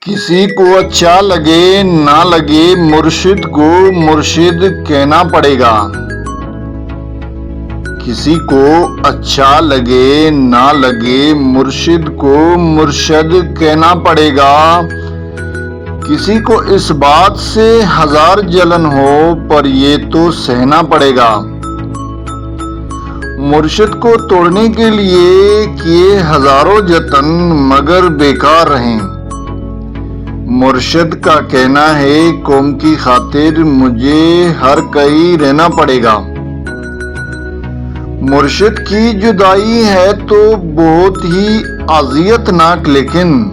کسی کو اچھا لگے نہ لگے مرشد کو مرشد کہنا پڑے گا۔ کسی کو اچھا لگے نہ لگے مرشد کو مرشد کہنا پڑے گا۔ کسی کو اس بات سے ہزار جلن ہو پر یہ تو سہنا پڑے گا۔ مرشد کو توڑنے کے لیے کیے ہزاروں جتن مگر بیکار رہیں۔ مرشد کا کہنا ہے قوم کی خاطر مجھے ہر کہیں رہنا پڑے گا۔ مرشد کی جدائی ہے تو بہت ہی اذیت ناک، لیکن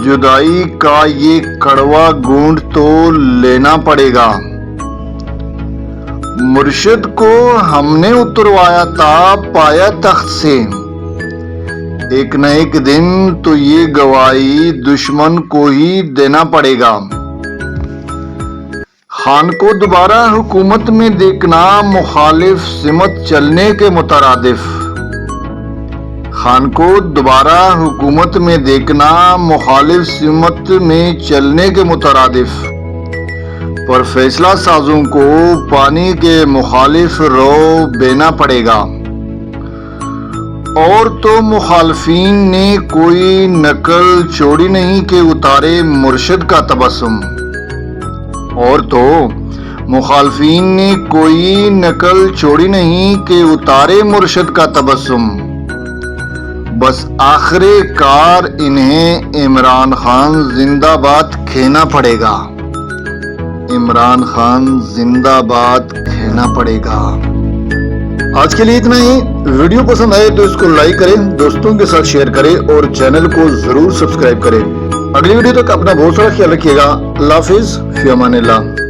جدائی کا یہ کڑوا گھونٹ تو لینا پڑے گا۔ مرشد کو ہم نے اتروایا تھا پایا تخت سے، ایک نہ ایک دن تو یہ گواہی دشمن کو ہی دینا پڑے گا۔ خان کو دوبارہ حکومت میں دیکھنا مخالف سمت چلنے کے مترادف۔ خان کو دوبارہ حکومت میں دیکھنا مخالف سمت میں چلنے کے مترادف، پر فیصلہ سازوں کو پانی کے مخالف رو بینا پڑے گا۔ اور تو مخالفین نے کوئی نقل چھوڑی نہیں کہ اتارے مرشد کا تبسم۔ اور تو مخالفین نے کوئی نقل چھوڑی نہیں کہ اتارے مرشد کا تبسم۔ بس آخر کار انہیں عمران خان زندہ باد کہنا پڑے گا۔ عمران خان زندہ باد کہنا پڑے گا۔ آج کے لیے اتنا ہی۔ ویڈیو پسند آئے تو اس کو لائک کریں، دوستوں کے ساتھ شیئر کریں اور چینل کو ضرور سبسکرائب کریں۔ اگلی ویڈیو تک اپنا بہت سارا خیال رکھیے گا۔ اللہ حافظ، فی امان اللہ۔